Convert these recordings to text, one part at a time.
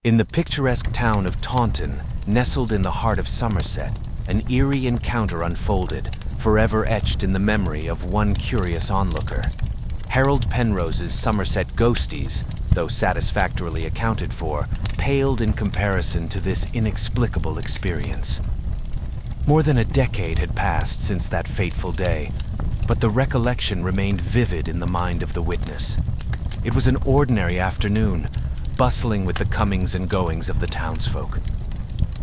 In the picturesque town of Taunton, nestled in the heart of Somerset, an eerie encounter unfolded, forever etched in the memory of one curious onlooker. Harold Penrose's Somerset ghosties, though satisfactorily accounted for, paled in comparison to this inexplicable experience. More than a decade had passed since that fateful day, but the recollection remained vivid in the mind of the witness. It was an ordinary afternoon, bustling with the comings and goings of the townsfolk.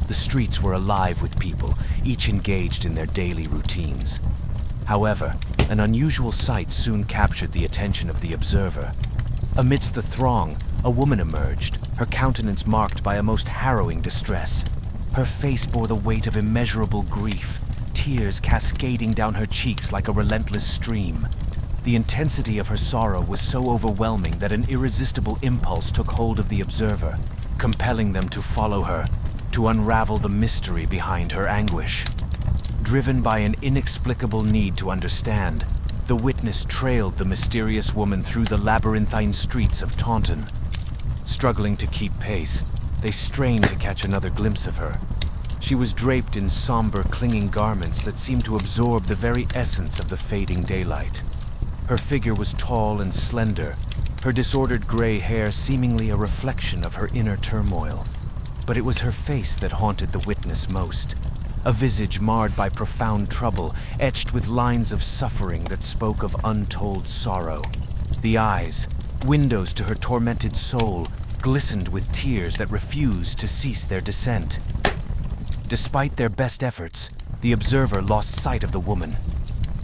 The streets were alive with people, each engaged in their daily routines. However, an unusual sight soon captured the attention of the observer. Amidst the throng, a woman emerged, her countenance marked by a most harrowing distress. Her face bore the weight of immeasurable grief, tears cascading down her cheeks like a relentless stream. The intensity of her sorrow was so overwhelming that an irresistible impulse took hold of the observer, compelling them to follow her, to unravel the mystery behind her anguish. Driven by an inexplicable need to understand, the witness trailed the mysterious woman through the labyrinthine streets of Taunton. Struggling to keep pace, they strained to catch another glimpse of her. She was draped in somber, clinging garments that seemed to absorb the very essence of the fading daylight. Her figure was tall and slender, her disordered gray hair seemingly a reflection of her inner turmoil. But it was her face that haunted the witness most. A visage marred by profound trouble, etched with lines of suffering that spoke of untold sorrow. The eyes, windows to her tormented soul, glistened with tears that refused to cease their descent. Despite their best efforts, the observer lost sight of the woman.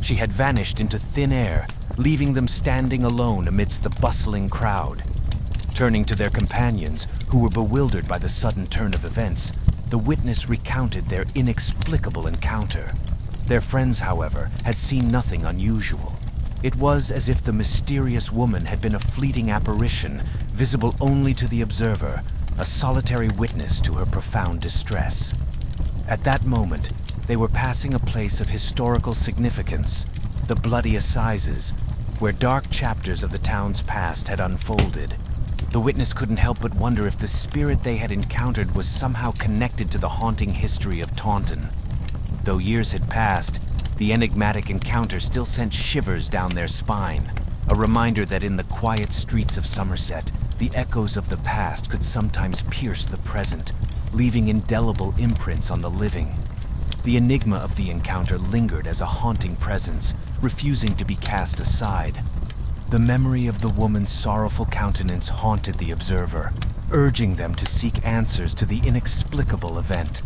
She had vanished into thin air, leaving them standing alone amidst the bustling crowd. Turning to their companions, who were bewildered by the sudden turn of events, the witness recounted their inexplicable encounter. Their friends, however, had seen nothing unusual. It was as if the mysterious woman had been a fleeting apparition, visible only to the observer, a solitary witness to her profound distress. At that moment, they were passing a place of historical significance, the bloody assizes, where dark chapters of the town's past had unfolded. The witness couldn't help but wonder if the spirit they had encountered was somehow connected to the haunting history of Taunton. Though years had passed, the enigmatic encounter still sent shivers down their spine, a reminder that in the quiet streets of Somerset, the echoes of the past could sometimes pierce the present, leaving indelible imprints on the living. The enigma of the encounter lingered as a haunting presence, refusing to be cast aside. The memory of the woman's sorrowful countenance haunted the observer, urging them to seek answers to the inexplicable event.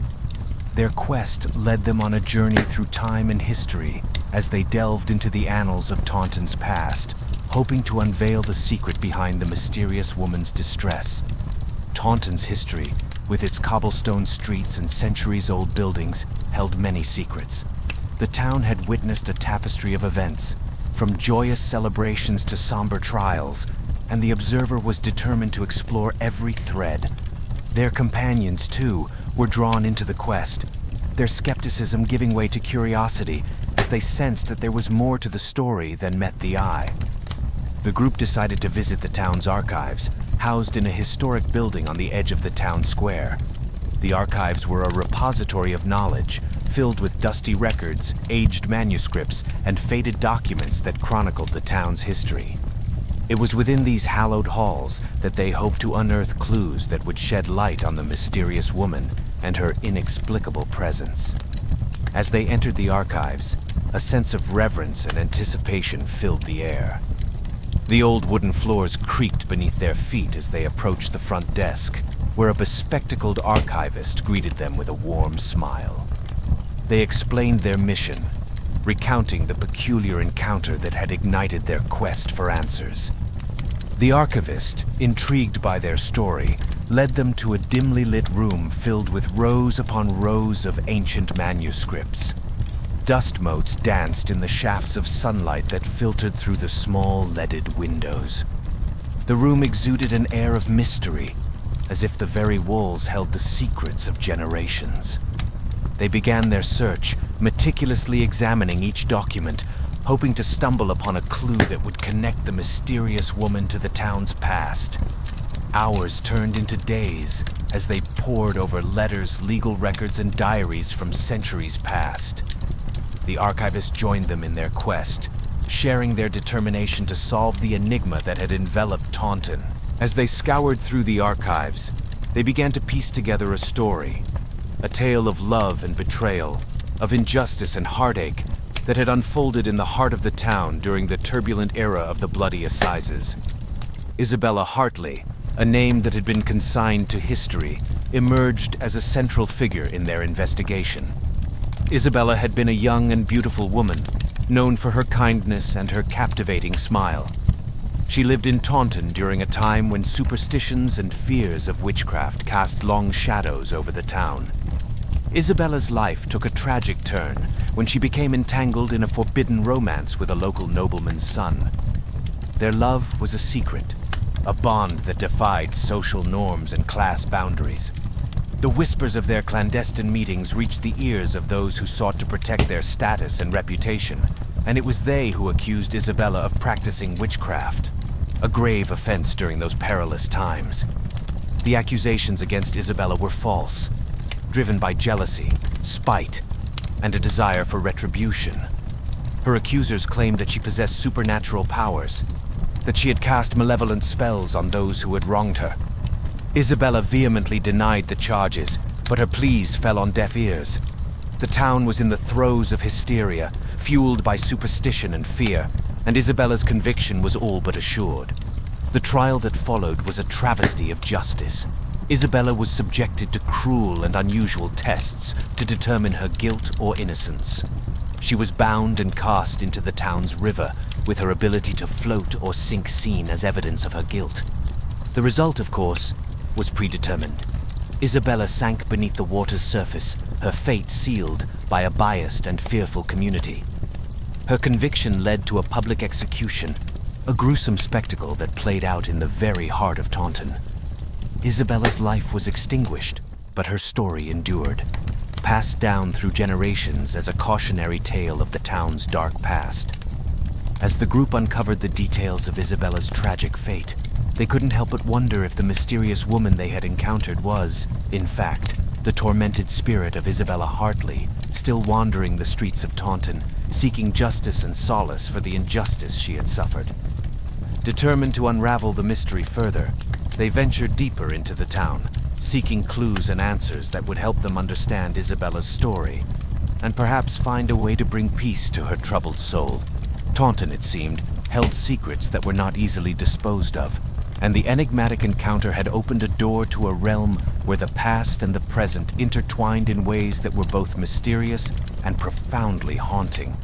Their quest led them on a journey through time and history as they delved into the annals of Taunton's past, hoping to unveil the secret behind the mysterious woman's distress. Taunton's history, with its cobblestone streets and centuries-old buildings, held many secrets. The town had witnessed a tapestry of events, from joyous celebrations to somber trials, and the observer was determined to explore every thread. Their companions, too, were drawn into the quest, their skepticism giving way to curiosity as they sensed that there was more to the story than met the eye. The group decided to visit the town's archives, housed in a historic building on the edge of the town square. The archives were a repository of knowledge, filled with dusty records, aged manuscripts, and faded documents that chronicled the town's history. It was within these hallowed halls that they hoped to unearth clues that would shed light on the mysterious woman and her inexplicable presence. As they entered the archives, a sense of reverence and anticipation filled the air. The old wooden floors creaked beneath their feet as they approached the front desk, where a bespectacled archivist greeted them with a warm smile. They explained their mission, recounting the peculiar encounter that had ignited their quest for answers. The archivist, intrigued by their story, led them to a dimly lit room filled with rows upon rows of ancient manuscripts. Dust motes danced in the shafts of sunlight that filtered through the small leaded windows. The room exuded an air of mystery, as if the very walls held the secrets of generations. They began their search, meticulously examining each document, hoping to stumble upon a clue that would connect the mysterious woman to the town's past. Hours turned into days, as they pored over letters, legal records, and diaries from centuries past. The archivists joined them in their quest, sharing their determination to solve the enigma that had enveloped Taunton. As they scoured through the archives, they began to piece together a story, a tale of love and betrayal, of injustice and heartache that had unfolded in the heart of the town during the turbulent era of the bloody assizes. Isabella Hartley, a name that had been consigned to history, emerged as a central figure in their investigation. Isabella had been a young and beautiful woman, known for her kindness and her captivating smile. She lived in Taunton during a time when superstitions and fears of witchcraft cast long shadows over the town. Isabella's life took a tragic turn when she became entangled in a forbidden romance with a local nobleman's son. Their love was a secret, a bond that defied social norms and class boundaries. The whispers of their clandestine meetings reached the ears of those who sought to protect their status and reputation, and it was they who accused Isabella of practicing witchcraft, a grave offense during those perilous times. The accusations against Isabella were false, driven by jealousy, spite, and a desire for retribution. Her accusers claimed that she possessed supernatural powers, that she had cast malevolent spells on those who had wronged her. Isabella vehemently denied the charges, but her pleas fell on deaf ears. The town was in the throes of hysteria, fueled by superstition and fear, and Isabella's conviction was all but assured. The trial that followed was a travesty of justice. Isabella was subjected to cruel and unusual tests to determine her guilt or innocence. She was bound and cast into the town's river, with her ability to float or sink seen as evidence of her guilt. The result, of course, was predetermined. Isabella sank beneath the water's surface, her fate sealed by a biased and fearful community. Her conviction led to a public execution, a gruesome spectacle that played out in the very heart of Taunton. Isabella's life was extinguished, but her story endured, passed down through generations as a cautionary tale of the town's dark past. As the group uncovered the details of Isabella's tragic fate, they couldn't help but wonder if the mysterious woman they had encountered was, in fact, the tormented spirit of Isabella Hartley, still wandering the streets of Taunton, seeking justice and solace for the injustice she had suffered. Determined to unravel the mystery further, they ventured deeper into the town, seeking clues and answers that would help them understand Isabella's story, and perhaps find a way to bring peace to her troubled soul. Taunton, it seemed, held secrets that were not easily disposed of, and the enigmatic encounter had opened a door to a realm where the past and the present intertwined in ways that were both mysterious and profoundly haunting.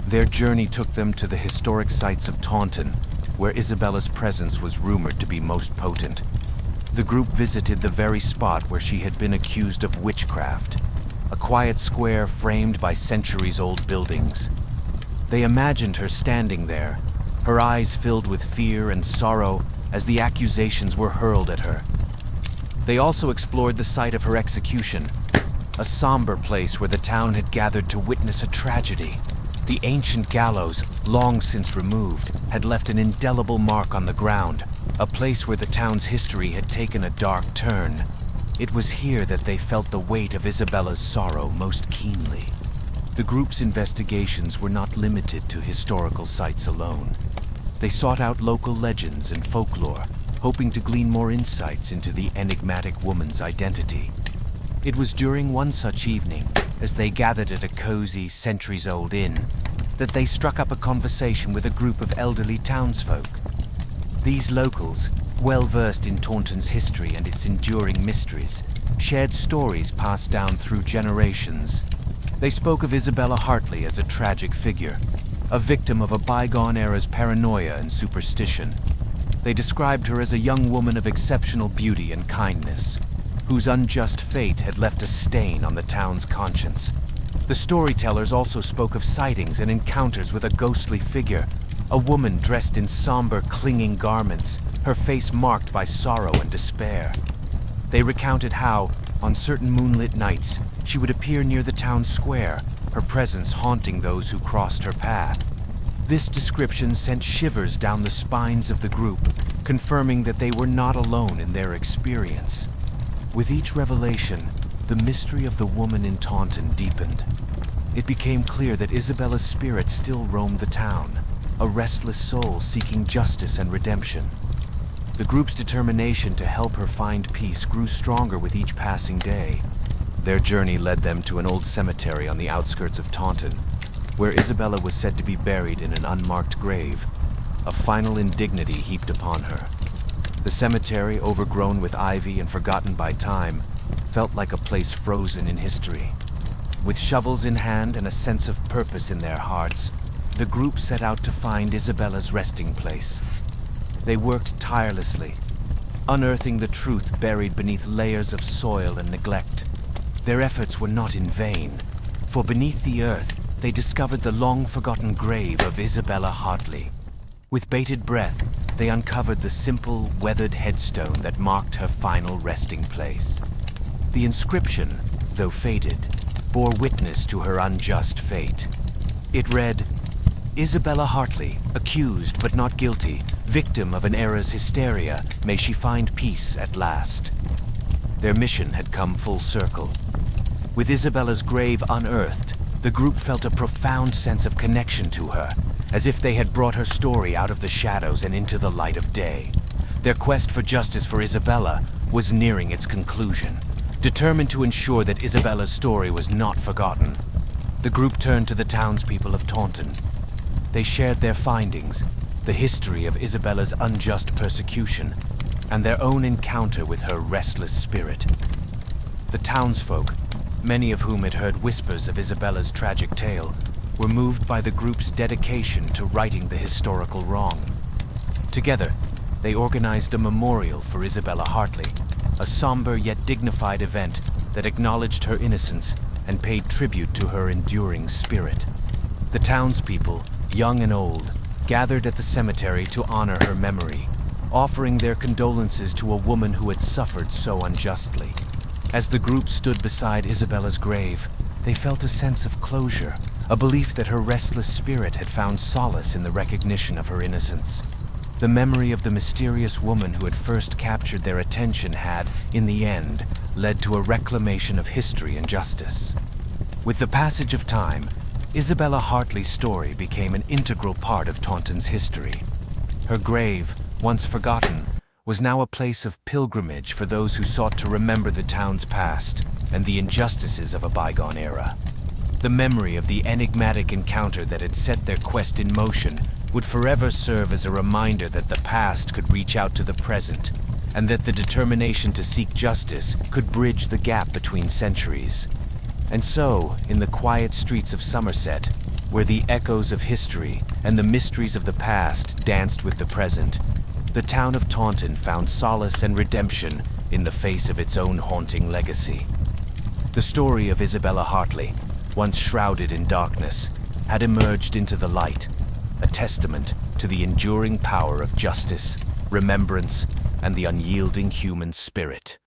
Their journey took them to the historic sites of Taunton, where Isabella's presence was rumored to be most potent. The group visited the very spot where she had been accused of witchcraft, a quiet square framed by centuries-old buildings. They imagined her standing there, her eyes filled with fear and sorrow as the accusations were hurled at her. They also explored the site of her execution, a somber place where the town had gathered to witness a tragedy. The ancient gallows, long since removed, had left an indelible mark on the ground, a place where the town's history had taken a dark turn. It was here that they felt the weight of Isabella's sorrow most keenly. The group's investigations were not limited to historical sites alone. They sought out local legends and folklore, hoping to glean more insights into the enigmatic woman's identity. It was during one such evening, as they gathered at a cozy, centuries-old inn, that they struck up a conversation with a group of elderly townsfolk. These locals, well-versed in Taunton's history and its enduring mysteries, shared stories passed down through generations. They spoke of Isabella Hartley as a tragic figure, a victim of a bygone era's paranoia and superstition. They described her as a young woman of exceptional beauty and kindness, whose unjust fate had left a stain on the town's conscience. The storytellers also spoke of sightings and encounters with a ghostly figure, a woman dressed in somber, clinging garments, her face marked by sorrow and despair. They recounted how, on certain moonlit nights, she would appear near the town square, her presence haunting those who crossed her path. This description sent shivers down the spines of the group, confirming that they were not alone in their experience. With each revelation, the mystery of the woman in Taunton deepened. It became clear that Isabella's spirit still roamed the town, a restless soul seeking justice and redemption. The group's determination to help her find peace grew stronger with each passing day. Their journey led them to an old cemetery on the outskirts of Taunton, where Isabella was said to be buried in an unmarked grave, a final indignity heaped upon her. The cemetery, overgrown with ivy and forgotten by time, felt like a place frozen in history. With shovels in hand and a sense of purpose in their hearts, the group set out to find Isabella's resting place. They worked tirelessly, unearthing the truth buried beneath layers of soil and neglect. Their efforts were not in vain, for beneath the earth they discovered the long-forgotten grave of Isabella Hartley. With bated breath, they uncovered the simple, weathered headstone that marked her final resting place. The inscription, though faded, bore witness to her unjust fate. It read, "Isabella Hartley, accused but not guilty, victim of an era's hysteria, may she find peace at last." Their mission had come full circle. With Isabella's grave unearthed, the group felt a profound sense of connection to her, as if they had brought her story out of the shadows and into the light of day. Their quest for justice for Isabella was nearing its conclusion. Determined to ensure that Isabella's story was not forgotten, the group turned to the townspeople of Taunton. They shared their findings, the history of Isabella's unjust persecution, and their own encounter with her restless spirit. The townsfolk, many of whom had heard whispers of Isabella's tragic tale, were moved by the group's dedication to righting the historical wrong. Together, they organized a memorial for Isabella Hartley, a somber yet dignified event that acknowledged her innocence and paid tribute to her enduring spirit. The townspeople, young and old, gathered at the cemetery to honor her memory, offering their condolences to a woman who had suffered so unjustly. As the group stood beside Isabella's grave, they felt a sense of closure, a belief that her restless spirit had found solace in the recognition of her innocence. The memory of the mysterious woman who had first captured their attention had, in the end, led to a reclamation of history and justice. With the passage of time, Isabella Hartley's story became an integral part of Taunton's history. Her grave, once forgotten, was now a place of pilgrimage for those who sought to remember the town's past and the injustices of a bygone era. The memory of the enigmatic encounter that had set their quest in motion would forever serve as a reminder that the past could reach out to the present, and that the determination to seek justice could bridge the gap between centuries. And so, in the quiet streets of Somerset, where the echoes of history and the mysteries of the past danced with the present, the town of Taunton found solace and redemption in the face of its own haunting legacy. The story of Isabella Hartley, once shrouded in darkness, had emerged into the light, a testament to the enduring power of justice, remembrance, and the unyielding human spirit.